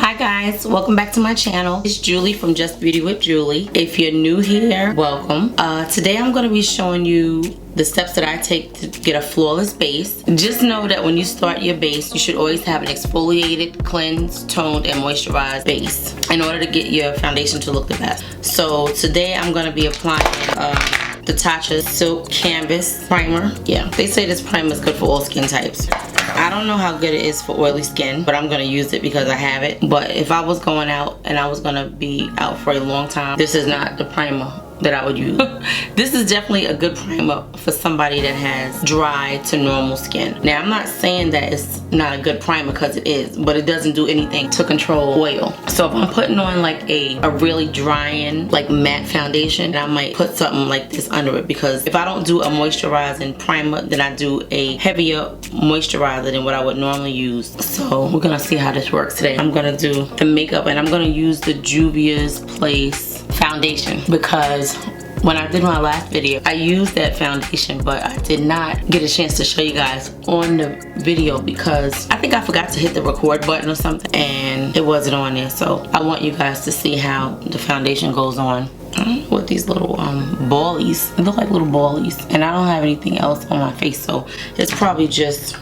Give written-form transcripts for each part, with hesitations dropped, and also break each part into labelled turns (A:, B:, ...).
A: Hi guys, welcome back to my channel. It's Julie from Just Beauty with Julie. If you're new here, welcome. Today I'm going to be showing you the steps that I take to get a flawless base. Just know that when you start your base, you should always have an exfoliated, cleansed, toned, and moisturized base in order to get your foundation to look the best. So today I'm going to be applying the Tatcha Silk Canvas Primer. Yeah, they say this primer is good for all skin types. I don't know how good it is for oily skin, but I'm going to use it because I have it. But if I was going out and I was going to be out for a long time, this is not the primer that I would use. This is definitely a good primer for somebody that has dry to normal skin. Now, I'm not saying that it's not a good primer because it is, but it doesn't do anything to control oil. So if I'm putting on like a really drying, like matte foundation, I might put something like this under it, because if I don't do a moisturizing primer, then I do a heavier moisturizer than what I would normally use. So we're gonna see how this works today. I'm gonna do the makeup and I'm gonna use the Juvia's Place foundation, because when I did my last video, I used that foundation, but I did not get a chance to show you guys on the video because I think I forgot to hit the record button or something and it wasn't on there. So I want you guys to see how the foundation goes on with these little ballies. They look like little ballies, and I don't have anything else on my face, so it's probably just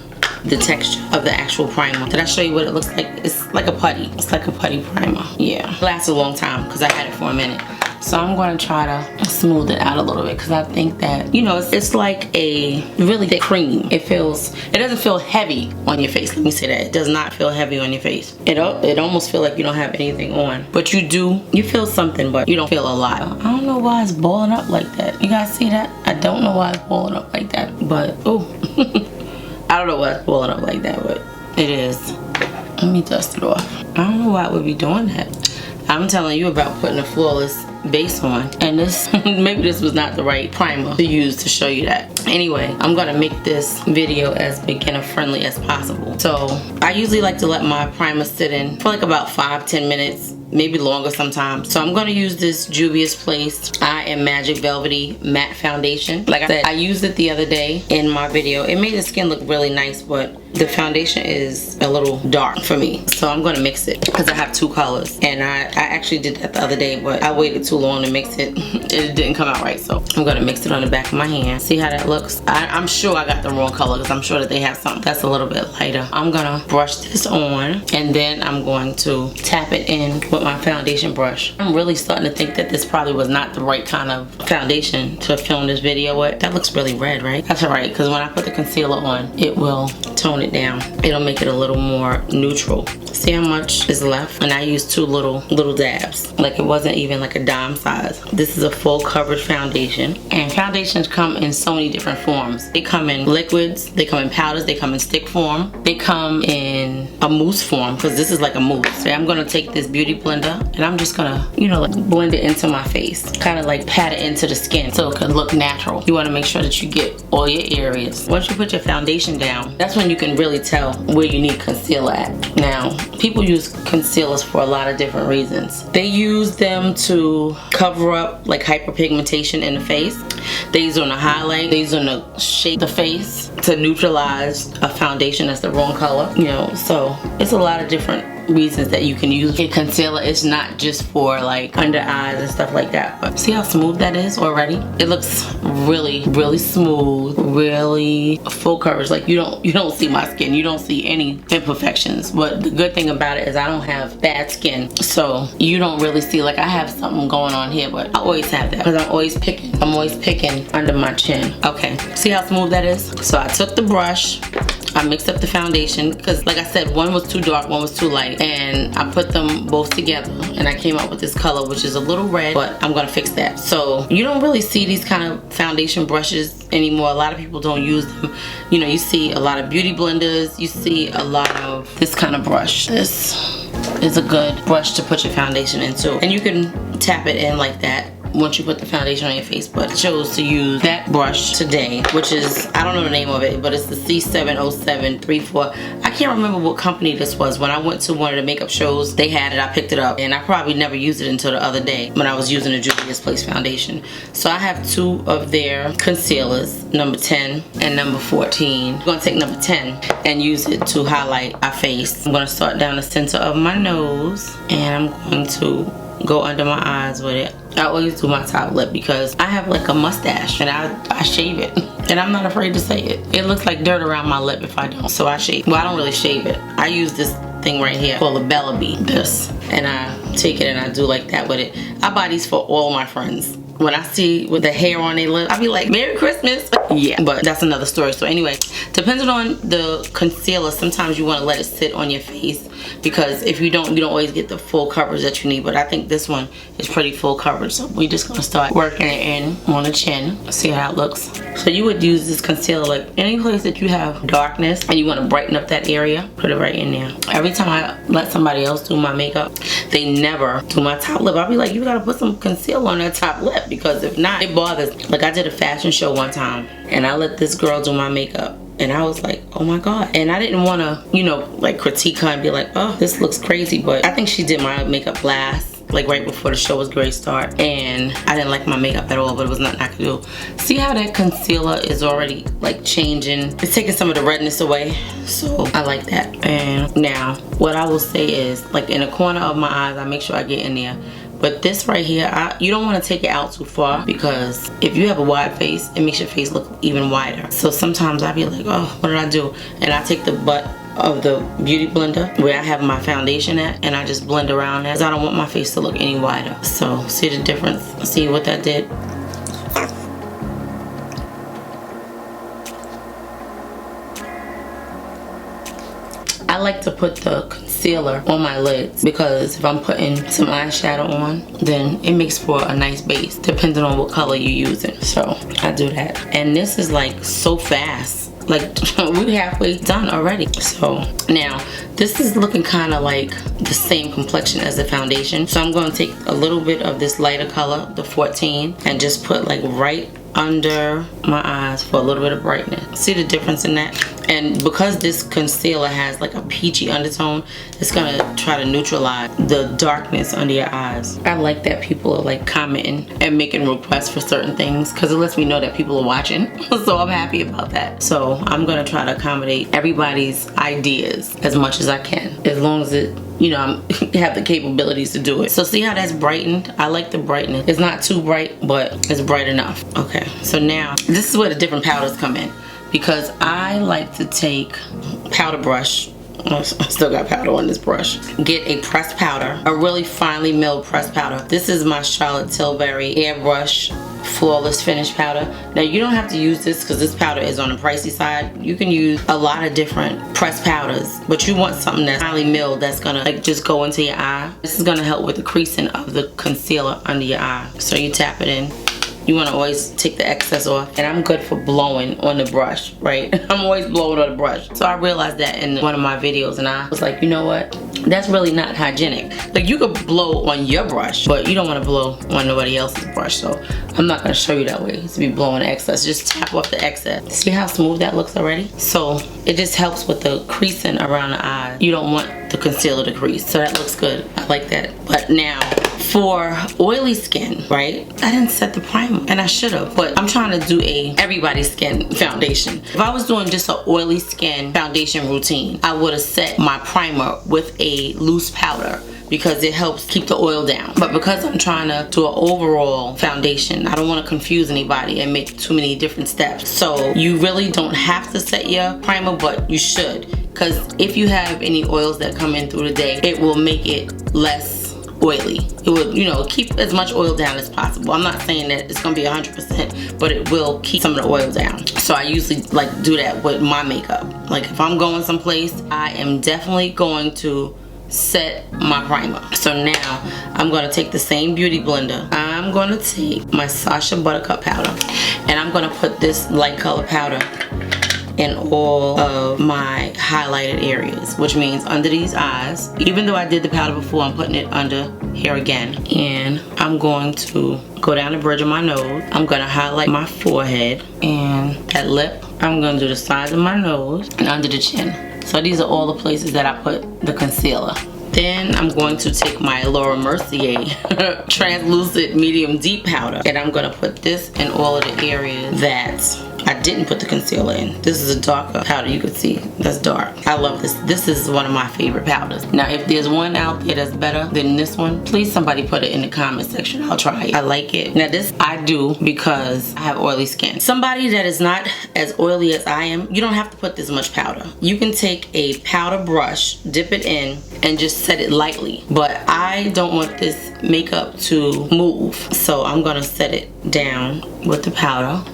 A: the texture of the actual primer. Did I show you what it looks like? It's like a putty. It's like a putty primer. Yeah, it lasts a long time because I had it for a minute. So I'm going to try to smooth it out a little bit because I think that, you know, it's like a really thick cream. It doesn't feel heavy on your face. Let me say that. It does not feel heavy on your face. It almost feels like you don't have anything on. But you do. You feel something, but you don't feel a lot. I don't know why it's balling up like that. You guys see that? I don't know why it's balling up like that. But, oh. I don't know why it's balling up like that, but it is. Let me dust it off. I don't know why it would be doing that. I'm telling you about putting a flawless base on, and this maybe this was not the right primer to use to show you that. Anyway, I'm gonna make this video as beginner friendly as possible. So I usually like to let my primer sit in for like about 5-10 minutes, maybe longer sometimes. So I'm gonna use this Juvia's Place I Am Magic Velvety Matte Foundation. Like I said, I used it the other day in my video. It made the skin look really nice, but the foundation is a little dark for me. So I'm gonna mix it because I have two colors, and I actually did that the other day, but I waited too long to mix it. It didn't come out right, so I'm gonna mix it on the back of my hand. See how that looks? I'm sure I got the wrong color because I'm sure that they have something that's a little bit lighter. I'm gonna brush this on, and then I'm going to tap it in with my foundation brush. I'm really starting to think that this probably was not the right kind of foundation to film this video with. That looks really red, right? That's alright, because when I put the concealer on, it will tone it down. It'll make it a little more neutral. See how much is left? And I used two little dabs. Like it wasn't even like a dime size. This is a full coverage foundation, and foundations come in so many different forms. They come in liquids, they come in powders, they come in stick form, they come in a mousse form, because this is like a mousse. So I'm gonna take this beauty blender and I'm just gonna, you know, like blend it into my face, kind of like pat it into the skin so it can look natural. You want to make sure that you get all your areas. Once you put your foundation down, that's when you can really tell where you need concealer at. Now, people use concealers for a lot of different reasons. They use them to cover up like hyperpigmentation in the face. They use on the highlight. They use on to shape the face, to neutralize a foundation that's the wrong color. You know, so it's a lot of different reasons that you can use a concealer. It's not just for like under eyes and stuff like that. But see how smooth that is already? It looks really, really smooth, really full coverage. Like you don't see my skin, you don't see any imperfections. But the good thing about it is I don't have bad skin, so you don't really see like I have something going on here, but I always have that because I'm always picking under my chin. Okay, see how smooth that is? So I took the brush, I mixed up the foundation because, like I said, one was too dark, one was too light, and I put them both together and I came up with this color, which is a little red, but I'm gonna fix that. So you don't really see these kind of foundation brushes anymore. A lot of people don't use them. You know, you see a lot of beauty blenders, you see a lot of this kind of brush. This is a good brush to put your foundation into, and you can tap it in like that once you put the foundation on your face. But I chose to use that brush today, which is, I don't know the name of it, but it's the C70734. I can't remember what company this was. When I went to one of the makeup shows, they had it, I picked it up, and I probably never used it until the other day when I was using the Juvia's Place foundation. So I have 2 of their concealers, number 10 and number 14. I'm gonna take number 10 and use it to highlight our face. I'm gonna start down the center of my nose, and I'm going to go under my eyes with it. I always do my top lip because I have like a mustache and I shave it. And I'm not afraid to say it. It looks like dirt around my lip if I don't. So I shave. Well, I don't really shave it. I use this thing right here called a Velvety. This. And I take it and I do like that with it. I buy these for all my friends. When I see with the hair on their lip, I be like, Merry Christmas. Yeah, but that's another story. So anyway, depending on the concealer, sometimes you want to let it sit on your face, because if you don't always get the full coverage that you need. But I think this one is pretty full coverage. So we're just going to start working it in on the chin. See how it looks. So you would use this concealer like any place that you have darkness and you want to brighten up that area, put it right in there. Every time I let somebody else do my makeup, they never do my top lip. I'll be like, you got to put some concealer on that top lip, because if not, it bothers. Like I did a fashion show one time and I let this girl do my makeup. And I was like, oh my God. And I didn't want to, you know, like critique her and be like, oh, this looks crazy. But I think she did my makeup last, like right before the show was going to start. And I didn't like my makeup at all, but it was nothing I could do. See how that concealer is already like changing? It's taking some of the redness away. So I like that. And now what I will say is, like in the corner of my eyes, I make sure I get in there. But this right here, you don't want to take it out too far, because if you have a wide face, it makes your face look even wider. So sometimes I'll be like, oh, what did I do? And I take the butt of the beauty blender where I have my foundation at, and I just blend around that, because I don't want my face to look any wider. So see the difference? See what that did? I like to put the concealer on my lids, because if I'm putting some eyeshadow on, then it makes for a nice base depending on what color you're using. So I do that. And this is like so fast. Like we're halfway done already. So now this is looking kind of like the same complexion as the foundation. So I'm going to take a little bit of this lighter color, the 14, and just put like right under my eyes for a little bit of brightness. See the difference in that? And because this concealer has like a peachy undertone, it's gonna try to neutralize the darkness under your eyes. I like that people are like commenting and making requests for certain things, because it lets me know that people are watching. So I'm happy about that. So I'm gonna try to accommodate everybody's ideas as much as I can, as long as it, you know, I have the capabilities to do it. So see how that's brightened? I like the brightness. It's not too bright, but it's bright enough. Okay, so now this is where the different powders come in, because I like to take powder brush. I still got powder on this brush. Get a pressed powder, a really finely milled pressed powder. This is my Charlotte Tilbury Airbrush Flawless Finish powder. Now you don't have to use this, because this powder is on the pricey side. You can use a lot of different pressed powders, but you want something that's finely milled, that's gonna like just go into your eye. This is gonna help with the creasing of the concealer under your eye. So you tap it in. You want to always take the excess off. And I'm good for blowing on the brush, right? I'm always blowing on the brush. So I realized that in one of my videos, and I was like, you know what? That's really not hygienic. Like, you could blow on your brush, but you don't want to blow on nobody else's brush. So I'm not going to show you that way, to be blowing excess. Just tap off the excess. See how smooth that looks already? So it just helps with the creasing around the eye. You don't want the concealer to crease. So that looks good. I like that. But now, for oily skin, right? I didn't set the primer, and I should have, but I'm trying to do a everybody's skin foundation. If I was doing just an oily skin foundation routine, I would have set my primer with a loose powder, because it helps keep the oil down. But because I'm trying to do an overall foundation, I don't want to confuse anybody and make too many different steps. So you really don't have to set your primer, but you should, because if you have any oils that come in through the day, it will make it less oily. It will, you know, keep as much oil down as possible. I'm not saying that it's gonna be 100%, but it will keep some of the oil down. So I usually like do that with my makeup. Like if I'm going someplace, I am definitely going to set my primer. So now I'm gonna take the same beauty blender. I'm gonna take my Sacha Buttercup powder, and I'm gonna put this light color powder in all of my highlighted areas, which means under these eyes. Even though I did the powder before, I'm putting it under here again. And I'm going to go down the bridge of my nose. I'm going to highlight my forehead and that lip. I'm going to do the sides of my nose and under the chin. So these are all the places that I put the concealer. Then I'm going to take my Laura Mercier translucent medium deep powder, and I'm going to put this in all of the areas that I didn't put the concealer in. This is a darker powder, you can see that's dark. I love this. This is one of my favorite powders. Now if there's one out there that's better than this one, please somebody put it in the comment section. I'll try it. I like it. Now this I do because I have oily skin. Somebody that is not as oily as I am, you don't have to put this much powder. You can take a powder brush, dip it in, and just set it lightly. But I don't want this makeup to move, so I'm gonna set it down with the powder.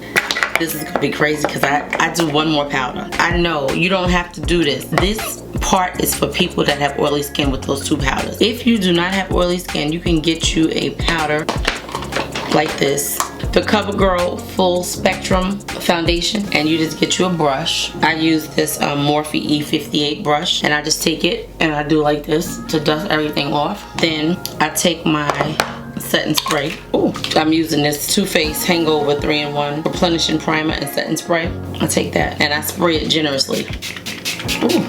A: This is gonna be crazy because I do one more powder. I know you don't have to do this. This part is for people that have oily skin with those two powders. If you do not have oily skin, you can get you a powder like this, the CoverGirl Full Spectrum Foundation, and you just get you a brush. I use this Morphe E58 brush, and I just take it and I do like this to dust everything off. Then I take my setting spray. Ooh, I'm using this Too Faced Hangover 3-in-1 replenishing primer and setting spray. I take that and I spray it generously. Ooh,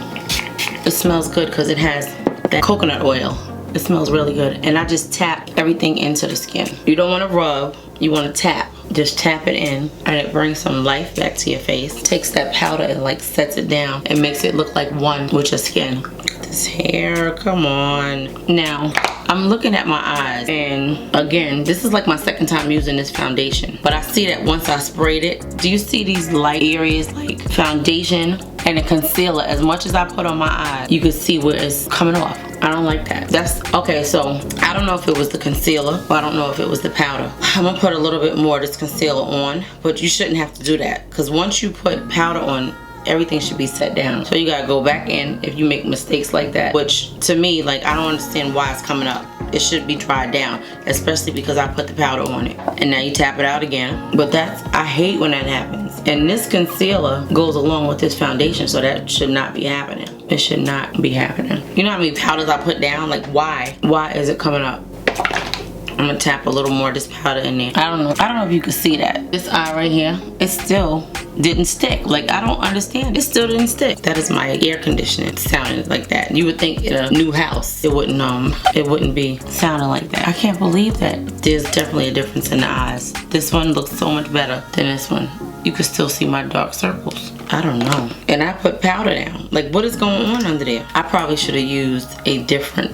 A: it smells good because it has that coconut oil. It smells really good, and I just tap everything into the skin. You don't want to rub, you want to tap. Just tap it in, and it brings some life back to your face. Takes that powder and like sets it down and makes it look like one with your skin. This hair, come on. Now I'm looking at my eyes, and again, this is like my second time using this foundation, but I see that once I sprayed it, do you see these light areas like foundation and a concealer? As much as I put on my eye, you can see where it's coming off. I don't like that. That's okay. So I don't know if it was the concealer, or I don't know if it was the powder. I'm gonna put a little bit more of this concealer on, but you shouldn't have to do that, because once you put powder on, everything should be set down. So you gotta go back in if you make mistakes like that, which to me, like, I don't understand why it's coming up. It should be dried down, especially because I put the powder on it. And now you tap it out again. But I hate when that happens. And this concealer goes along with this foundation, so that should not be happening. It should not be happening. You know how many powders I put down? Like, why? Why is it coming up? I'm gonna tap a little more of this powder in there. I don't know if you can see that. This eye right here, it still didn't stick. Like, I don't understand. It still didn't stick. That is my air conditioning sounding like that. You would think in a new house it wouldn't be sounding like that. I can't believe that. There's definitely a difference in the eyes. This one looks so much better than this one. You can still see my dark circles. I don't know. And I put powder down. Like, what is going on under there? I probably should have used a different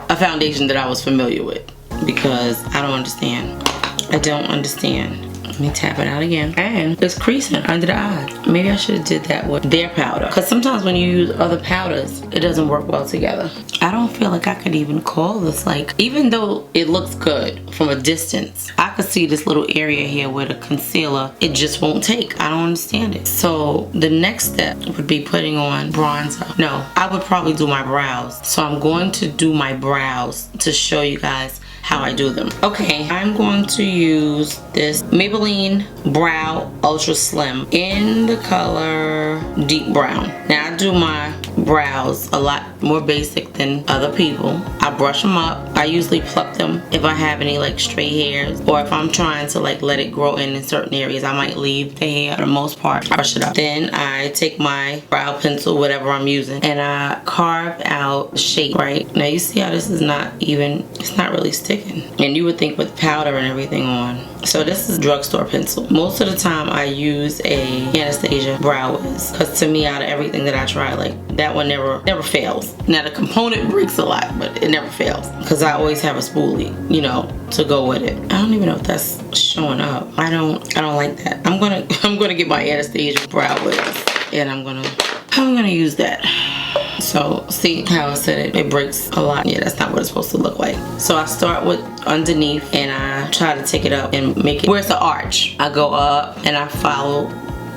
A: a foundation that I was familiar with, because I don't understand. I don't understand. Let me tap it out again. And it's creasing under the eyes. Maybe I should have did that with their powder, because sometimes when you use other powders, it doesn't work well together. I don't feel like I could even call this, like, even though it looks good from a distance, I could see this little area here where the concealer, it just won't take. I don't understand it. So the next step would be putting on bronzer. No, I would probably do my brows. So I'm going to do my brows to show you guys how I do them. Okay, I'm going to use this Maybelline Brow Ultra Slim in the color Deep Brown. Now I do my brows a lot more basic than other people. I brush them up. I usually pluck them if I have any like stray hairs, or if I'm trying to like let it grow in certain areas, I might leave the hair. For the most part, brush it up. Then I take my brow pencil, whatever I'm using, and I carve out the shape, right? Now you see how this is not even, it's not really sticking. And you would think with powder and everything on. So this is drugstore pencil. Most of the time I use a Anastasia Brow Wiz, because to me, out of everything that I try, like, that one never fails. Now the component breaks a lot, but it never fails, because I always have a spoolie, you know, to go with it. I don't even know if that's showing up. I don't like that. I'm gonna get my Anastasia Brow Wiz, and I'm gonna use that. So see how I said it breaks a lot. Yeah, that's not what it's supposed to look like. So I start with underneath, and I try to take it up and make it where it's an arch. I go up and I follow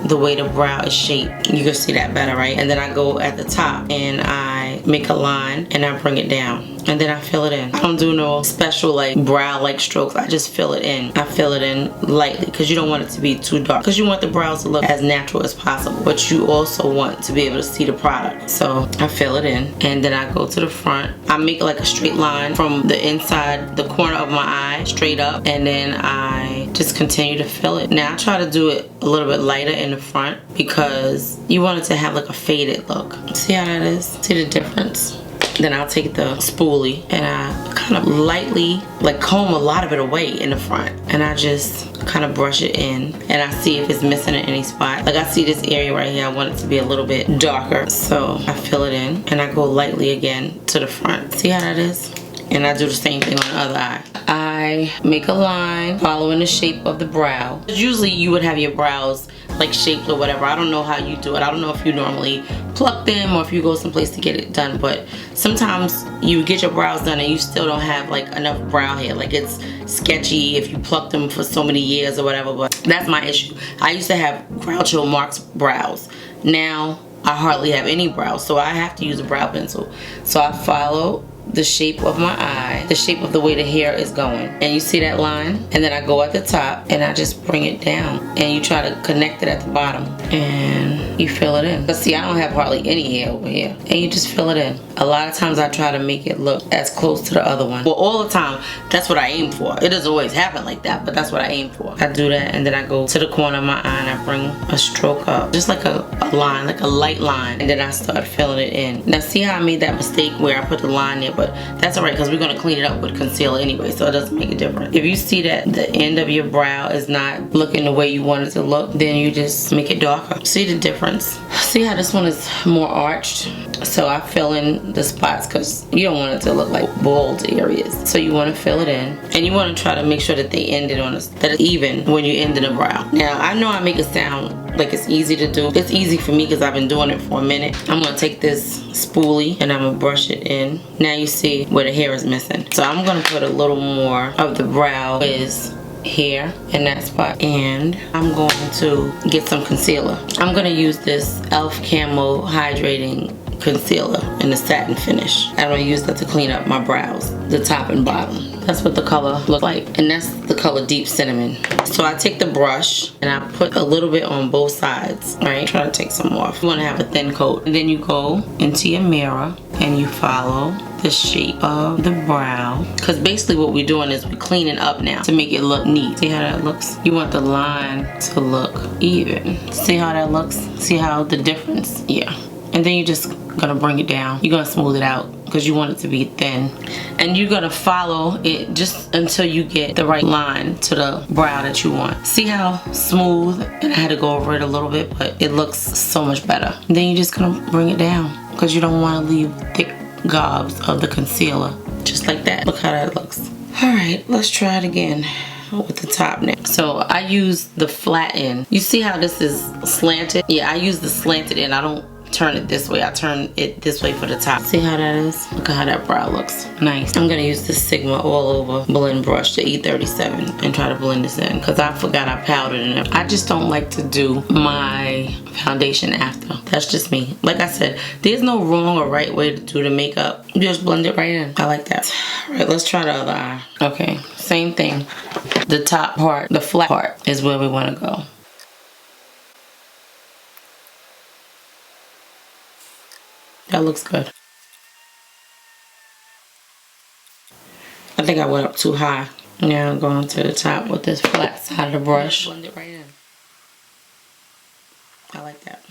A: the way the brow is shaped. You can see that better, right? And then I go at the top and I make a line and I bring it down. and then I fill it in. I don't do no special like brow like strokes. I just fill it in. I fill it in lightly because you don't want it to be too dark, because you want the brows to look as natural as possible, but you also want to be able to see the product. So I fill it in, and then I go to the front. I make like a straight line from the inside, the corner of my eye, straight up, and then I just continue to fill it. Now I try to do it a little bit lighter in the front because you want it to have like a faded look. See how that is? See the difference? Then I'll take the spoolie and I kind of lightly like comb a lot of it away in the front, and I just kind of brush it in, and I see if it's missing in any spot. Like I see this area right here, I want it to be a little bit darker, so I fill it in and I go lightly again to the front. See how that is? And I do the same thing on the other eye. I make a line following the shape of the brow. Usually you would have your brows like shaped or whatever. I don't know how you do it. I don't know if you normally pluck them or if you go someplace to get it done, but sometimes you get your brows done and you still don't have like enough brow hair. Like it's sketchy if you pluck them for so many years or whatever, but that's my issue. I used to have Groucho Marx brows. Now I hardly have any brows, so I have to use a brow pencil. So I follow the shape of my eye, the shape of the way the hair is going, and you see that line, and then I go at the top and I just bring it down, and you try to connect it at the bottom and you fill it in. But see, I don't have hardly any hair over here, and you just fill it in. A lot of times I try to make it look as close to the other one. Well, all the time, that's what I aim for. It doesn't always happen like that, but that's what I aim for. I do that, and then I go to the corner of my eye and I bring a stroke up, just like a line, like a light line, and then I start filling it in. Now see how I made that mistake where I put the line there, but that's alright because we're going to clean it up with concealer anyway, so it doesn't make a difference. If you see that the end of your brow is not looking the way you want it to look, then you just make it darker. See the difference? See how this one is more arched? So I fill in the spots because you don't want it to look like bald areas. So you want to fill it in, and you want to try to make sure that they ended on that it's even when you end in the brow. Now I know I make it sound like it's easy to do. It's easy for me because I've been doing it for a minute. I'm going to take this spoolie and I'm going to brush it in. Now you see where the hair is missing. So I'm going to put a little more of the brow is here in that spot, and I'm going to get some concealer. I'm going to use this e.l.f. Camo Hydrating Concealer in the satin finish. I'm going to use that to clean up my brows, the top and bottom. That's what the color looks like, and that's the color Deep Cinnamon. So I take the brush and I put a little bit on both sides, right? Try to take some off. You want to have a thin coat, and then you go into your mirror and you follow the shape of the brow, because basically what we're doing is we're cleaning up now to make it look neat. See how that looks? You want the line to look even. See how that looks? See how the difference? Yeah. And then you're just gonna bring it down. You're gonna smooth it out because you want it to be thin, and you're gonna follow it just until you get the right line to the brow that you want. See how smooth? And I had to go over it a little bit, but it looks so much better. And then you're just gonna bring it down because you don't want to leave thick gobs of the concealer. Just like that. Look how that looks. Alright, let's try it again with the top now. So I use the flat end. You see how this is slanted? Yeah, I use the slanted end. I don't turn it this way. I turn it this way for the top. See how that is? Look at how that brow looks. Nice. I'm gonna use the Sigma all over blend brush, the E37, and try to blend this in because I forgot I powdered in it. I just don't like to do my foundation after. That's just me. Like I said, there's no wrong or right way to do the makeup. You just blend it right in. I like that. All right, let's try the other eye. Okay, same thing. The top part, the flat part, is where we want to go. That looks good. I think I went up too high. Now I'm going to the top with this flat side of the brush. Blend it right in. I like that.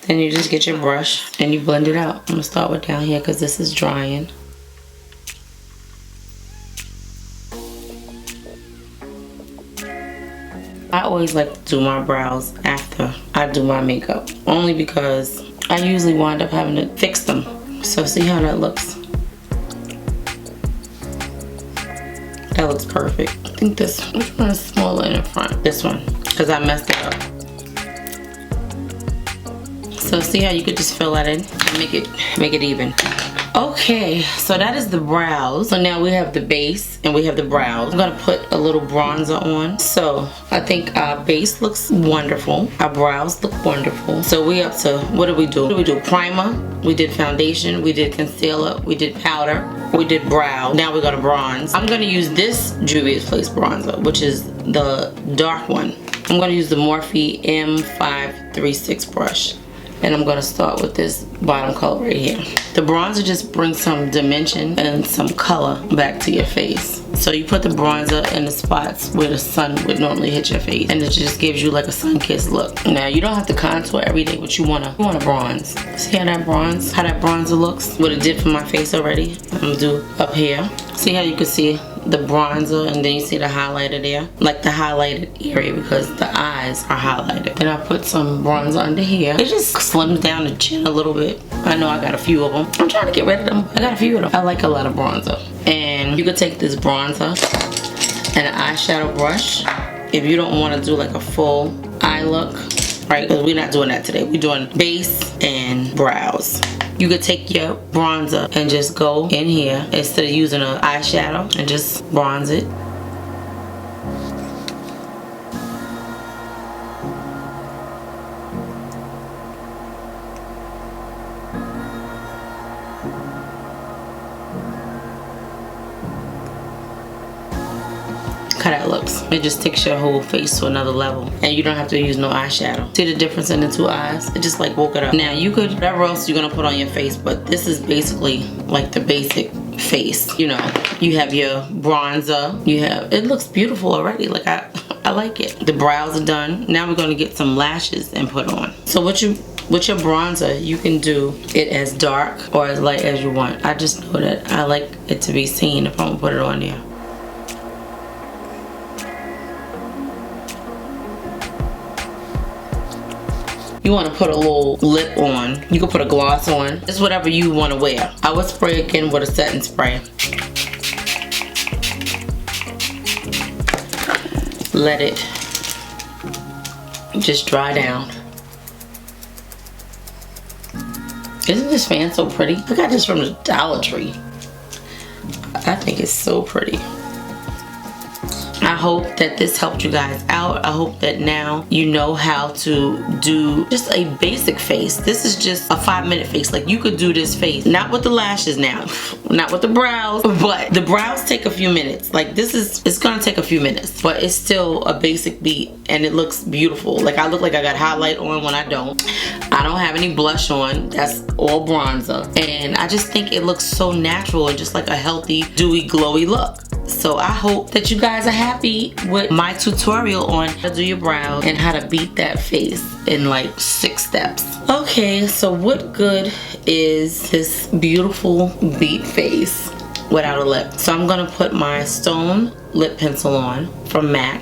A: Then you just get your brush and you blend it out. I'm gonna start with down here because this is drying. I always like to do my brows after I do my makeup, only because I usually wind up having to fix them. So see how that looks? That looks perfect. I think this, which one is smaller in the front? This one, because I messed it up. So see how you could just fill that in and make it even. Okay, so that is the brows. So now we have the base and we have the brows. I'm gonna put a little bronzer on. So I think our base looks wonderful. Our brows look wonderful. So we up to, what do we do? What do we do? Primer, we did foundation, we did concealer, we did powder, we did brow. Now we're gonna bronze. I'm gonna use this Juvia's Place bronzer, which is the dark one. I'm gonna use the Morphe M536 brush. And I'm gonna start with this bottom color right here. The bronzer just brings some dimension and some color back to your face. So you put the bronzer in the spots where the sun would normally hit your face, and it just gives you like a sun-kissed look. Now you don't have to contour every day, but you wanna bronze. See how that bronzer looks? What it did for my face already. I'm gonna do up here. See how you can see the bronzer, and then you see the highlighter there, like the highlighted area, because the eyes are highlighted. Then I put some bronzer under here. It just slims down the chin a little bit. I know I got a few of them. I'm trying to get rid of them. I got a few of them. I like a lot of bronzer. And you could take this bronzer and an eyeshadow brush if you don't want to do like a full eye look, right? Because we're not doing that today. We're doing base and brows. You could take your bronzer and just go in here instead of using an eyeshadow and just bronze it. How that looks. It just takes your whole face to another level, and you don't have to use no eyeshadow. See the difference in the two eyes? It just like woke it up. Now you could, whatever else you're gonna put on your face, but this is basically like the basic face. You know, you have your bronzer, you have, it looks beautiful already. Like I like it. The brows are done. Now we're gonna get some lashes and put on. So with your bronzer, you can do it as dark or as light as you want. I just know that I like it to be seen if I'm gonna put it on there. You want to put a little lip on. You can put a gloss on. It's whatever you want to wear. I would spray again with a setting spray. Let it just dry down. Isn't this fan so pretty? I got this from the Dollar Tree. I think it's so pretty. I hope that this helped you guys out. I hope that now you know how to do just a basic face. This is just a 5-minute face. Like, you could do this face, not with the lashes now, not with the brows, but the brows take a few minutes. Like, this is, it's gonna take a few minutes, but it's still a basic beat and it looks beautiful. Like, I look like I got highlight on when I don't. I don't have any blush on. That's all bronzer. And I just think it looks so natural and just like a healthy, dewy, glowy look. So I hope that you guys are happy with my tutorial on how to do your brows and how to beat that face in like 6 steps. Okay, so what good is this beautiful beat face without a lip? So I'm gonna put my Stone lip pencil on from MAC.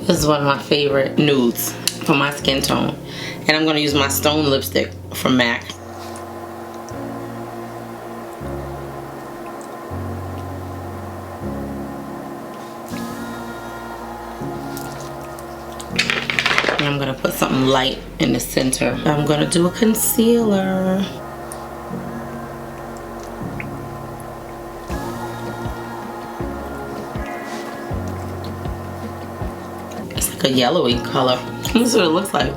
A: This is one of my favorite nudes for my skin tone. And I'm going to use my Stone lipstick from MAC. And I'm going to put something light in the center. I'm going to do a concealer. A yellowy color. This is what it looks like.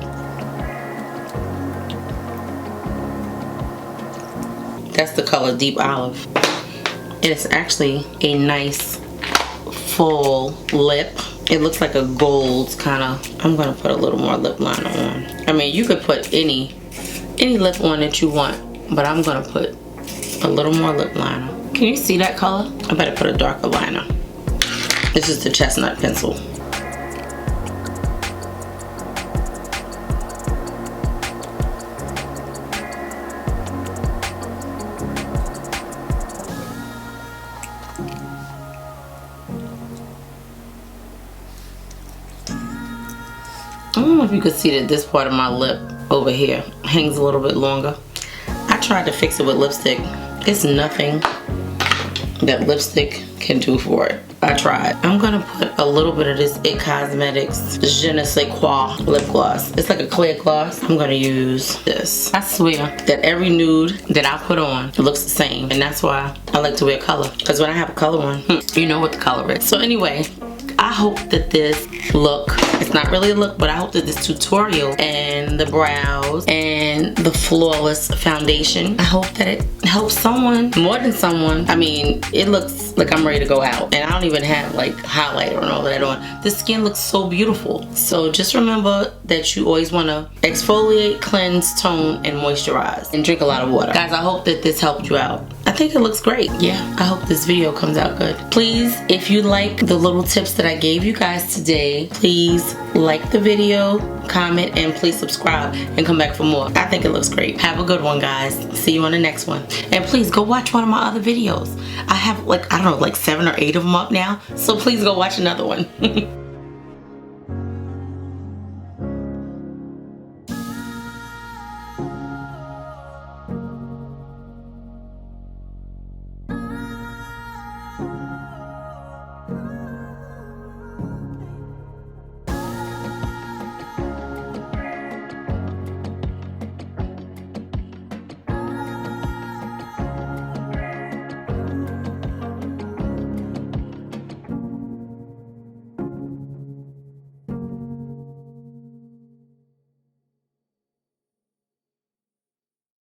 A: That's the color Deep Olive. It's actually a nice full lip. It looks like a gold kind of. I'm gonna put a little more lip liner on. I mean, you could put any lip on that you want, but I'm gonna put a little more lip liner. Can you see that color? I better put a darker liner. This is the Chestnut pencil. I don't know if you could see that this part of my lip over here hangs a little bit longer. I tried to fix it with lipstick. It's nothing that lipstick can do for it. I tried. I'm gonna put a little bit of this It Cosmetics Je ne sais quoi lip gloss. It's like a clear gloss. I'm gonna use this. I swear that every nude that I put on, it looks the same. And that's why I like to wear color. Because when I have a color on, you know what the color is. So anyway, I hope that this look, it's not really a look, but I hope that this tutorial and the brows and the flawless foundation, I hope that it helps someone, more than someone. I mean, it looks like I'm ready to go out, and I don't even have like highlighter and all that on. The skin looks so beautiful. So just remember that you always want to exfoliate, cleanse, tone, and moisturize, and drink a lot of water. Guys, I hope that this helped you out. I think it looks great. Yeah, I hope this video comes out good. Please, if you like the little tips that I gave you guys today, please like the video, comment, and please subscribe and come back for more. I think it looks great. Have a good one, guys. See you on the next one. And please go watch one of my other videos. I have like, I don't know, like 7 or 8 of them up now. So please go watch another one.